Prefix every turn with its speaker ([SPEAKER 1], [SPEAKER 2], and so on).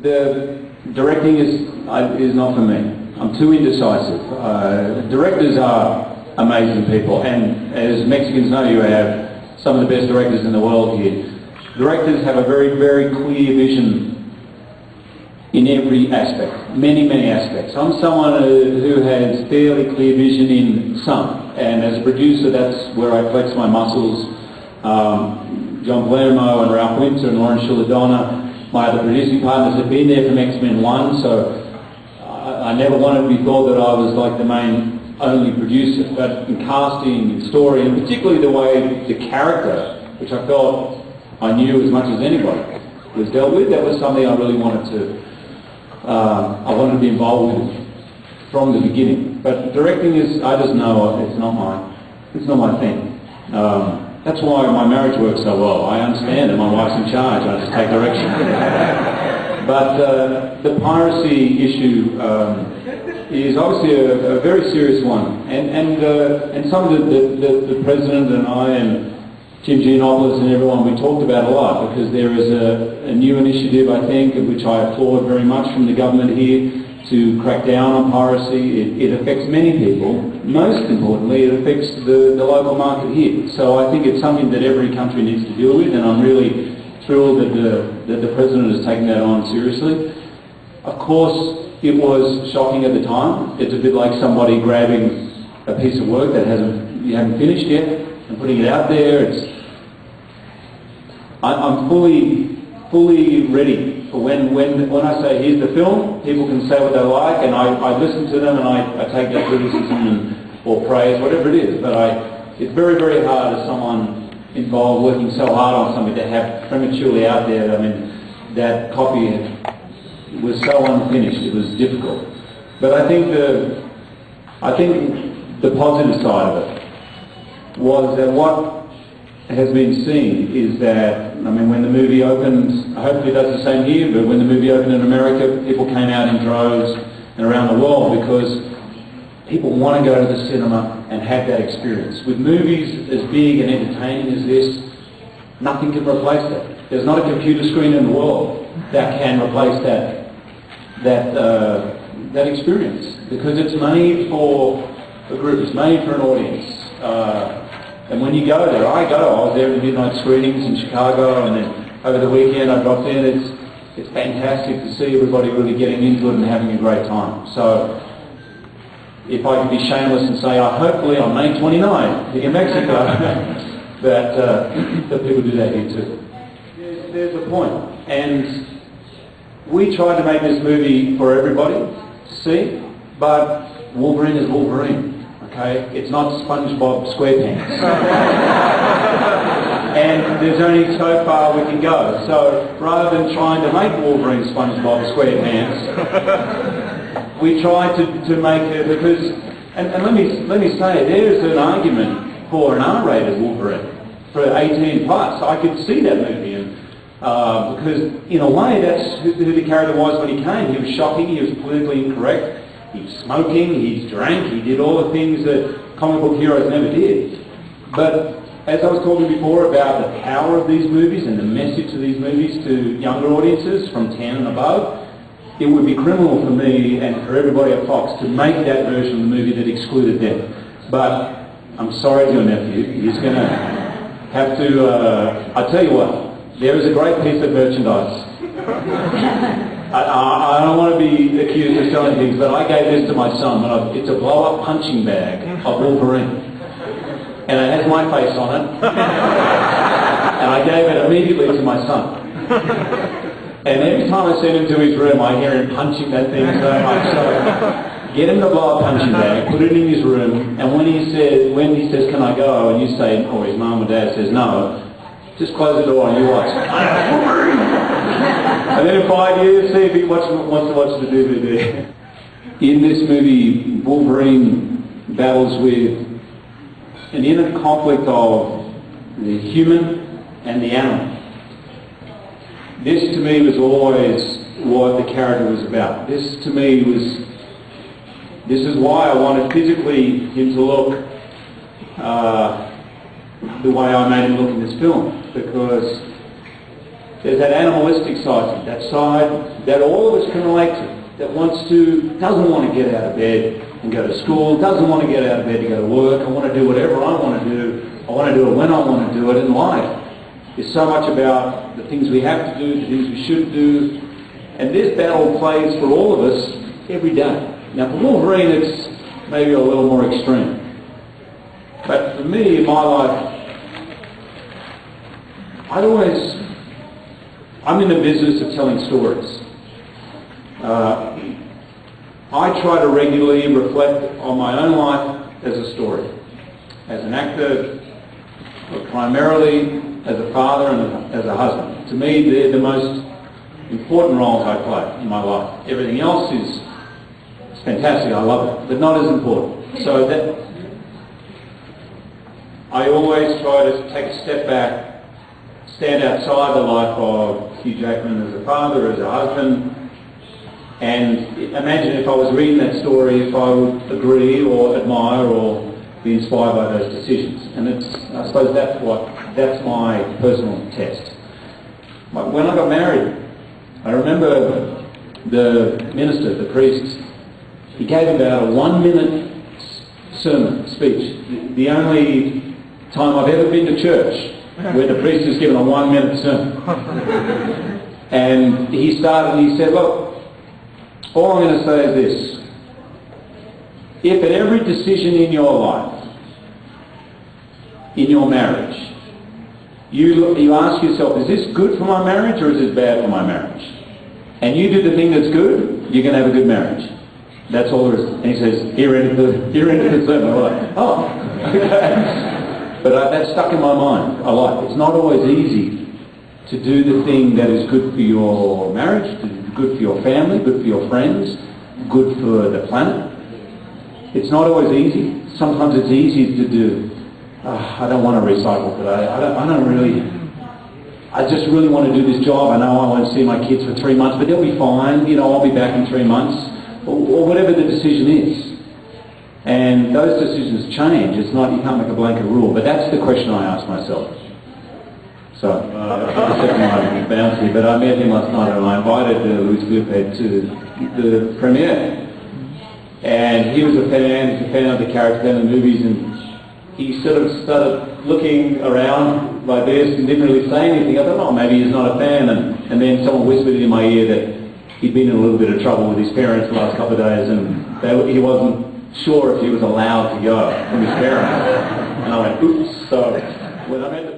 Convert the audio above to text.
[SPEAKER 1] The directing is not for me. I'm too indecisive. Directors are amazing people, and as Mexicans know, you have some of the best directors in the world here. Directors have a very, very clear vision in every aspect, many, many aspects. I'm someone who has fairly clear vision in some, and as a producer, that's where I flex my muscles. John Palermo and Ralph Winter and Lauren Shuladonna, my other producing partners, have been there from X-Men 1, so I never wanted to be thought that I was like the main only producer, but in casting, in story, and particularly the way the character, which I felt I knew as much as anybody, was dealt with, that was something I really wanted to be involved with from the beginning. But directing is, I just know it's not my thing. That's why my marriage works so well. I understand that my wife's in charge, I just take direction. But the piracy issue is obviously a very serious one. And some of the President and I and Jim Giannopoulos and everyone, we talked about a lot, because there is a new initiative, I think, which I applaud very much, from the government here to crack down on piracy. It affects many people. Most importantly, it affects the local market here. So I think it's something that every country needs to deal with, and I'm really thrilled that the President has taken that on seriously. Of course, it was shocking at the time. It's a bit like somebody grabbing a piece of work that you haven't finished yet and putting it out there. I'm fully ready for when I say here's the film, people can say what they like, and I listen to them and I take that criticism or praise, whatever it is. But it's very, very hard as someone involved working so hard on something to have prematurely out there. I mean, that copy was so unfinished, it was difficult. But I think the positive side of it was that what has been seen is that, I mean, when the movie opened, hopefully it does the same here, but when the movie opened in America, people came out in droves and around the world, because people want to go to the cinema and have that experience. With movies as big and entertaining as this, nothing can replace that. There's not a computer screen in the world that can replace that experience, because it's made for a group, it's made for an audience. And when you go there, I was there at the midnight screenings in Chicago, and then over the weekend I dropped in. It's fantastic to see everybody really getting into it and having a great time. So if I could be shameless and say, hopefully on May 29th in Mexico, that people do that here too. There's a point. And we tried to make this movie for everybody to see, but Wolverine is Wolverine. Okay? It's not SpongeBob SquarePants. And there's only so far we can go. So rather than trying to make Wolverine SpongeBob SquarePants, we tried to make it, because, and let me say, there's an argument for an R-rated Wolverine for 18 plus. I could see that movie, and because in a way that's who the character was when he came. He was shocking, he was politically incorrect. He was smoking, he drank, he did all the things that comic book heroes never did. But as I was talking before about the power of these movies and the message of these movies to younger audiences from 10 and above, it would be criminal for me and for everybody at Fox to make that version of the movie that excluded them. But I'm sorry to your nephew, he's going to have to, I'll tell you what, there is a great piece of merchandise. I don't want to be accused of selling things, but I gave this to my son. It's a blow-up punching bag of Wolverine. And it has my face on it. And I gave it immediately to my son. And every time I send him to his room, I hear him punching that thing so much. So get him the blow-up punching bag, put it in his room, and when he says, can I go? And you say, or his mum or dad says no, just close the door and you watch. And then in 5 years, see if he wants to watch the DVD. In this movie, Wolverine battles with an inner conflict of the human and the animal. This to me was always what the character was about. This to me was, this is why I wanted physically him to look the way I made him look in this film, because There's that animalistic side, that side that all of us can relate to, that doesn't want to get out of bed and go to school, doesn't want to get out of bed to go to work. I want to do whatever I want to do. I want to do it when I want to do it. In life is so much about the things we have to do, the things we should do. And this battle plays for all of us every day. Now for Wolverine it's maybe a little more extreme. But for me, in my life, I'm in the business of telling stories. I try to regularly reflect on my own life as a story. As an actor, but primarily as a father and as a husband. To me, they're the most important roles I play in my life. Everything else is fantastic, I love it, but not as important. So that I always try to take a step back, stand outside the life of Hugh Jackman as a father, as a husband, and imagine if I was reading that story, if I would agree or admire or be inspired by those decisions. And I suppose that's my personal test. When I got married, I remember the minister, the priest, he gave about a 1-minute sermon, speech. The only time I've ever been to church where the priest has given a 1-minute sermon. And he started and he said, look, all I'm going to say is this. If at every decision in your life, in your marriage, you ask yourself, is this good for my marriage or is this bad for my marriage? And you do the thing that's good, you're going to have a good marriage. That's all there is. And he says, here ended the sermon. I'm like, oh, okay. But that stuck in my mind a lot. It's not always easy to do the thing that is good for your marriage, good for your family, good for your friends, good for the planet. It's not always easy. Sometimes it's easy to do. I don't want to recycle today. I just really want to do this job. I know I won't see my kids for 3 months, but they'll be fine. You know, I'll be back in 3 months, or whatever the decision is. And those decisions change. It's not, you can't make a blanket rule, but that's the question I ask myself. So, the second one, bouncy, but I met him last night and I invited Louis Blueped to the premiere. And he was a fan, he's a fan of the character, fan of the movies, and he sort of started looking around like this and didn't really say anything. I thought, oh, maybe he's not a fan. And then someone whispered in my ear that he'd been in a little bit of trouble with his parents the last couple of days and he wasn't sure if he was allowed to go from his parents. And I went, oops. So when I met the